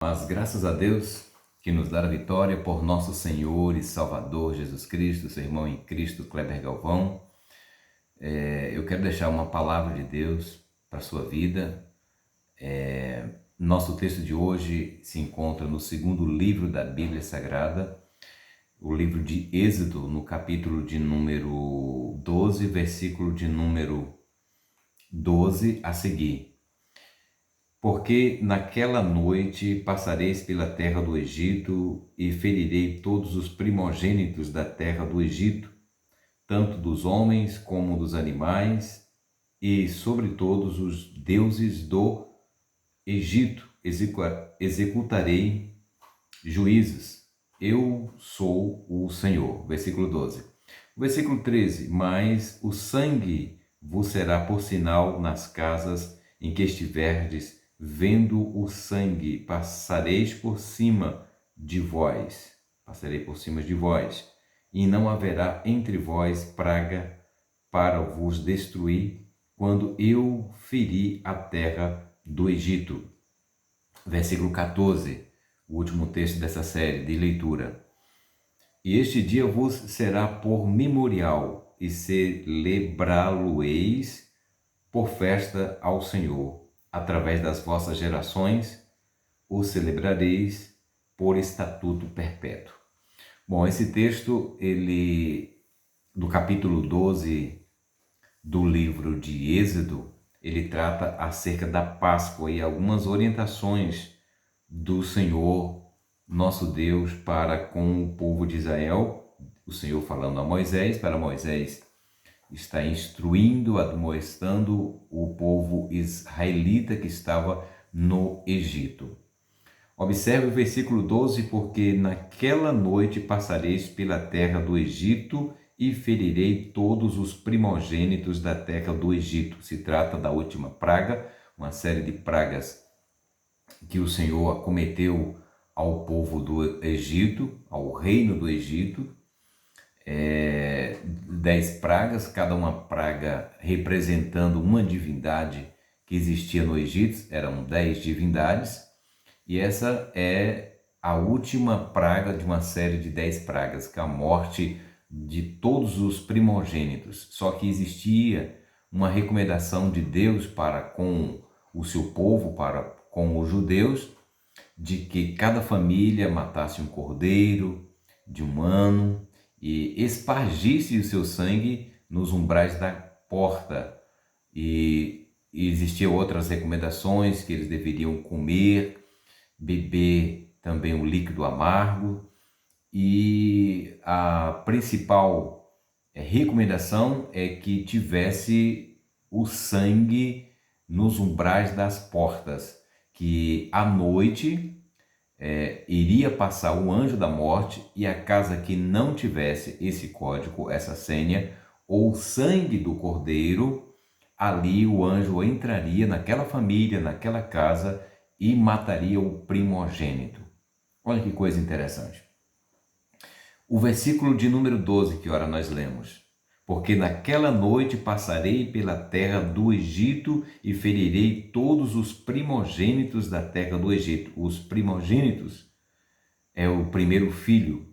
Mas graças a Deus que nos dá a vitória por nosso Senhor e Salvador Jesus Cristo, seu irmão em Cristo, Kleber Galvão. Eu quero deixar uma palavra de Deus para a sua vida. Nosso texto de hoje se encontra no segundo livro da Bíblia Sagrada, o livro de Êxodo, no capítulo de número 12, versículo de número 12 a seguir. Porque naquela noite passareis pela terra do Egito e ferirei todos os primogênitos da terra do Egito, tanto dos homens como dos animais, e sobre todos os deuses do Egito executarei juízos. Eu sou o Senhor. Versículo 12. Versículo 13. Mas o sangue vos será por sinal nas casas em que estiverdes. Vendo o sangue, passareis por cima de vós, e não haverá entre vós praga para vos destruir, quando eu feri a terra do Egito. Versículo 14, o último texto dessa série de leitura. E este dia vos será por memorial, e celebrá-lo-eis por festa ao Senhor. Através das vossas gerações, o celebrareis por estatuto perpétuo. Bom, esse texto, do capítulo 12 do livro de Êxodo, ele trata acerca da Páscoa e algumas orientações do Senhor, nosso Deus, para com o povo de Israel. O Senhor falando a Moisés, para Moisés está instruindo, admoestando o povo israelita que estava no Egito. Observe o versículo 12, porque naquela noite passareis pela terra do Egito e ferirei todos os primogênitos da terra do Egito. Se trata da última praga, uma série de pragas que o Senhor acometeu ao povo do Egito, ao reino do Egito. 10 pragas, cada uma praga representando uma divindade que existia no Egito, eram 10 divindades, e essa é a última praga de uma série de 10 pragas, que é a morte de todos os primogênitos. Só que existia uma recomendação de Deus para com o seu povo, para com os judeus, de que cada família matasse um cordeiro de um ano, e espargisse o seu sangue nos umbrais da porta. E existiam outras recomendações, que eles deveriam comer, beber também um líquido amargo. E a principal recomendação é que tivesse o sangue nos umbrais das portas, que à noite iria passar o anjo da morte, e a casa que não tivesse esse código, essa senha, ou sangue do cordeiro, ali o anjo entraria naquela família, naquela casa, e mataria o primogênito. Olha que coisa interessante. O versículo de número 12, que ora nós lemos: porque naquela noite passarei pela terra do Egito e ferirei todos os primogênitos da terra do Egito. Os primogênitos é o primeiro filho,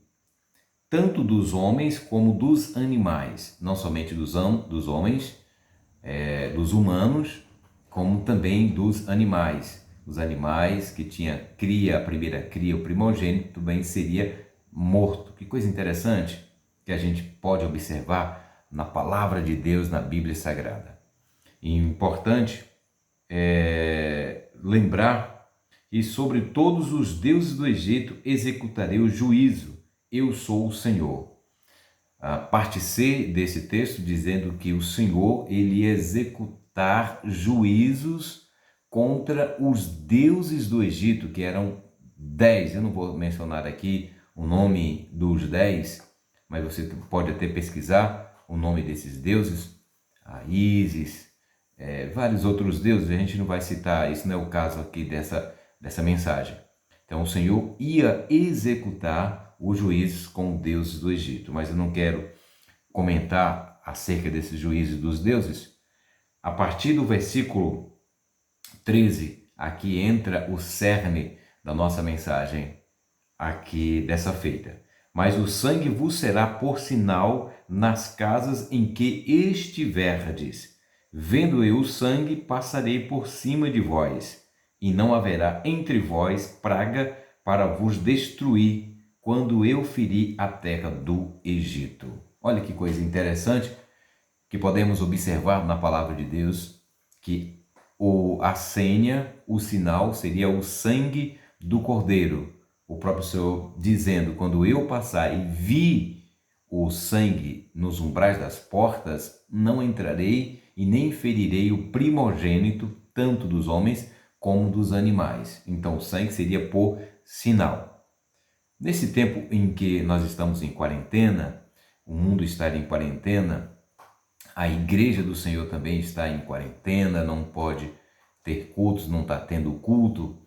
tanto dos homens como dos animais, não somente dos homens, dos humanos, como também dos animais. Os animais que tinha cria, a primeira cria, o primogênito, também seria morto. Que coisa interessante que a gente pode observar na palavra de Deus, na Bíblia Sagrada. E importante lembrar que sobre todos os deuses do Egito executarei o juízo. Eu sou o Senhor. A parte C desse texto dizendo que o Senhor ele ia executar juízos contra os deuses do Egito, que eram 10. Eu não vou mencionar aqui o nome dos 10, mas você pode até pesquisar o nome desses deuses, a Ísis, vários outros deuses. A gente não vai citar, isso não é o caso aqui dessa mensagem. Então o Senhor ia executar os juízos com os deuses do Egito, mas eu não quero comentar acerca desses juízos dos deuses. A partir do versículo 13, aqui entra o cerne da nossa mensagem aqui dessa feita. Mas o sangue vos será por sinal nas casas em que estiverdes. Vendo eu o sangue, passarei por cima de vós, e não haverá entre vós praga para vos destruir, quando eu ferir a terra do Egito. Olha que coisa interessante que podemos observar na palavra de Deus, que a senha, o sinal, seria o sangue do Cordeiro. O próprio Senhor dizendo, quando eu passar e vi o sangue nos umbrais das portas, não entrarei e nem ferirei o primogênito, tanto dos homens como dos animais. Então o sangue seria por sinal. Nesse tempo em que nós estamos em quarentena, o mundo está em quarentena, a igreja do Senhor também está em quarentena, não pode ter cultos, não está tendo culto.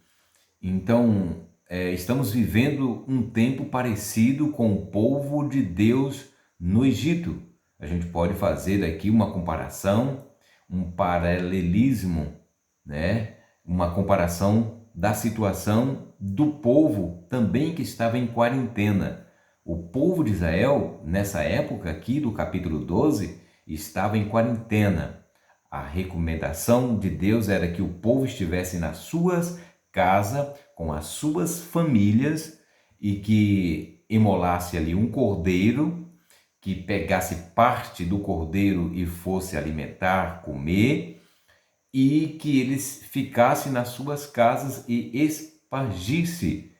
Então, estamos vivendo um tempo parecido com o povo de Deus no Egito. A gente pode fazer aqui uma comparação, um paralelismo, né? Uma comparação da situação do povo também que estava em quarentena. O povo de Israel, nessa época aqui do capítulo 12, estava em quarentena. A recomendação de Deus era que o povo estivesse nas suas casas, com as suas famílias, e que imolasse ali um cordeiro, que pegasse parte do cordeiro e fosse alimentar, comer, e que eles ficassem nas suas casas e espargisse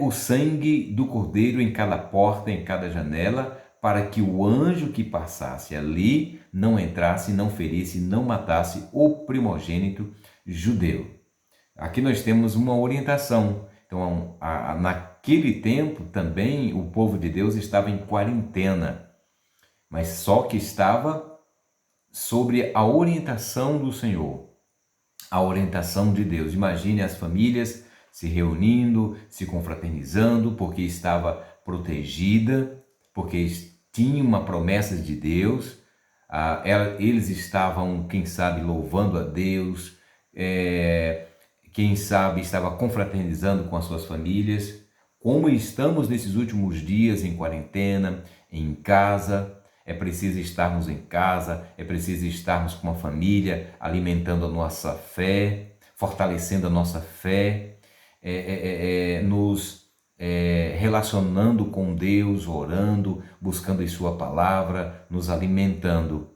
o sangue do cordeiro em cada porta, em cada janela, para que o anjo que passasse ali não entrasse, não ferisse, não matasse o primogênito judeu. Aqui nós temos uma orientação. Então, naquele tempo também o povo de Deus estava em quarentena, mas só que estava sobre a orientação do Senhor, a orientação de Deus. Imagine as famílias se reunindo, se confraternizando, porque estava protegida, porque tinha uma promessa de Deus. Eles estavam, quem sabe, louvando a Deus, quem sabe estava confraternizando com as suas famílias. Como estamos nesses últimos dias em quarentena, em casa, é preciso estarmos em casa, é preciso estarmos com a família, alimentando a nossa fé, fortalecendo a nossa fé, nos relacionando com Deus, orando, buscando em sua palavra, nos alimentando,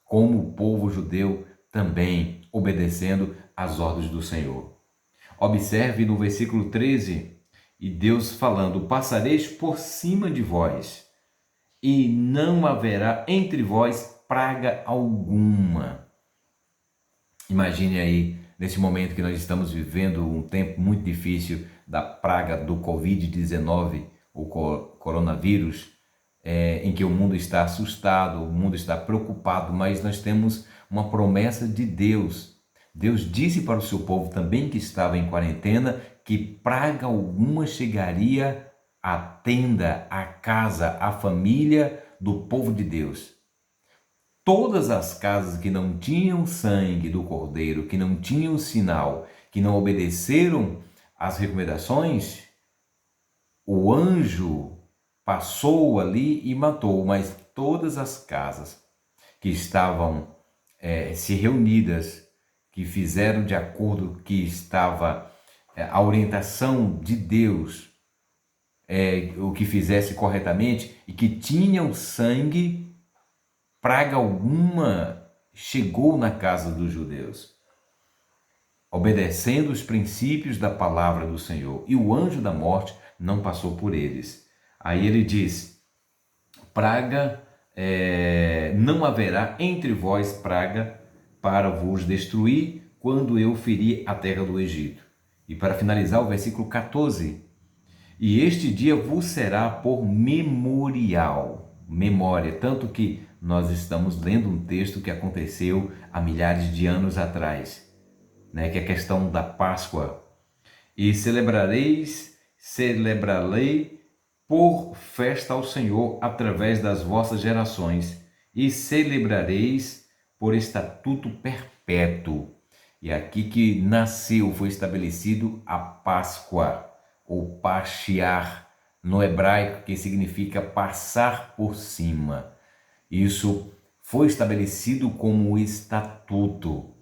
como o povo judeu também obedecendo às ordens do Senhor. Observe no versículo 13, e Deus falando, passareis por cima de vós, e não haverá entre vós praga alguma. Imagine aí, nesse momento que nós estamos vivendo um tempo muito difícil da praga do Covid-19, o coronavírus, em que o mundo está assustado, o mundo está preocupado, mas nós temos uma promessa de Deus. Deus disse para o seu povo também que estava em quarentena que praga alguma chegaria à tenda, à casa, à família do povo de Deus. Todas as casas que não tinham sangue do cordeiro, que não tinham sinal, que não obedeceram às recomendações, o anjo passou ali e matou, mas todas as casas que estavam se reunidas, que fizeram de acordo que estava a orientação de Deus, o que fizesse corretamente e que tinham sangue, praga alguma chegou na casa dos judeus, obedecendo os princípios da palavra do Senhor, e o anjo da morte não passou por eles. Aí ele diz, praga, não haverá entre vós praga para vos destruir, quando eu ferir a terra do Egito. E para finalizar o versículo 14, e este dia vos será por memorial, memória, tanto que nós estamos lendo um texto que aconteceu há milhares de anos atrás, né, que é a questão da Páscoa. E celebrarei por festa ao Senhor através das vossas gerações, e celebrareis por estatuto perpétuo. E é aqui que nasceu, foi estabelecido a Páscoa, ou Pashiach, no hebraico, que significa passar por cima. Isso foi estabelecido como estatuto,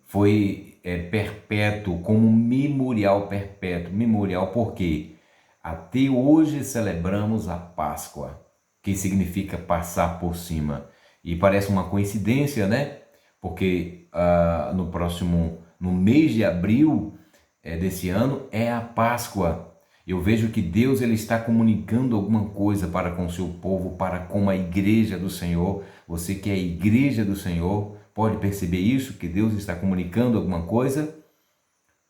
foi perpétuo, como memorial perpétuo. Memorial por quê? Até hoje celebramos a Páscoa, que significa passar por cima. E parece uma coincidência, né? Porque no mês de abril desse ano é a Páscoa. Eu vejo que Deus ele está comunicando alguma coisa para com o seu povo, para com a igreja do Senhor. Você que é a igreja do Senhor, pode perceber isso, que Deus está comunicando alguma coisa,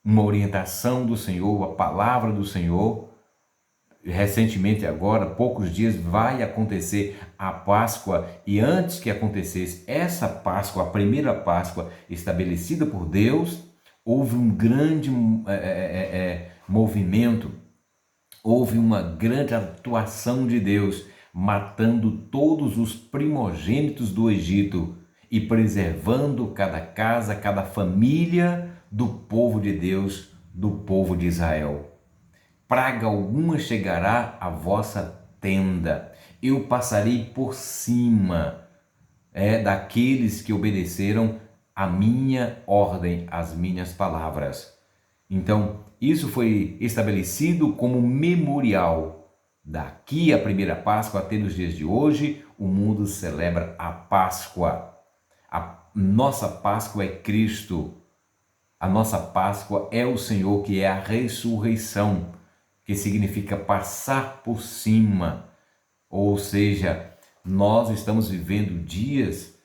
uma orientação do Senhor, a palavra do Senhor. Recentemente agora, poucos dias, vai acontecer a Páscoa, e antes que acontecesse essa Páscoa, a primeira Páscoa estabelecida por Deus, houve um grande movimento, houve uma grande atuação de Deus, matando todos os primogênitos do Egito e preservando cada casa, cada família do povo de Deus, do povo de Israel. Praga alguma chegará à vossa tenda. Eu passarei por cima daqueles que obedeceram a minha ordem, as minhas palavras. Então, isso foi estabelecido como memorial. Daqui a primeira Páscoa até nos dias de hoje, o mundo celebra a Páscoa. A nossa Páscoa é Cristo. A nossa Páscoa é o Senhor, que é a ressurreição, que significa passar por cima. Ou seja, nós estamos vivendo dias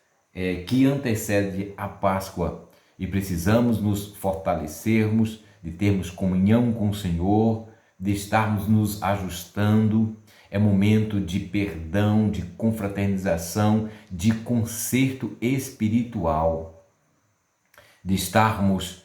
que antecedem a Páscoa e precisamos nos fortalecermos, de termos comunhão com o Senhor, de estarmos nos ajustando. É momento de perdão, de confraternização, de conserto espiritual, de estarmos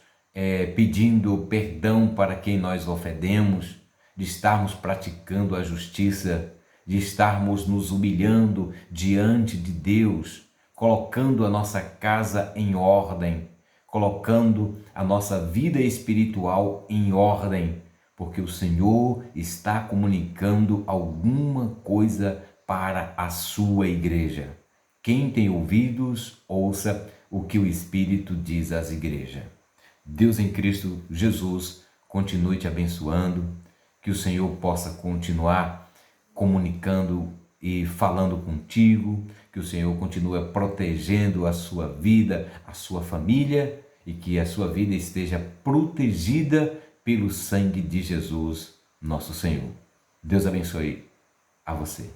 pedindo perdão para quem nós ofendemos, de estarmos praticando a justiça, de estarmos nos humilhando diante de Deus, colocando a nossa casa em ordem, colocando a nossa vida espiritual em ordem, porque o Senhor está comunicando alguma coisa para a sua igreja. Quem tem ouvidos, ouça o que o Espírito diz às igrejas. Deus em Cristo Jesus continue te abençoando, que o Senhor possa continuar comunicando e falando contigo, que o Senhor continue protegendo a sua vida, a sua família, e que a sua vida esteja protegida pelo sangue de Jesus, nosso Senhor. Deus abençoe a você.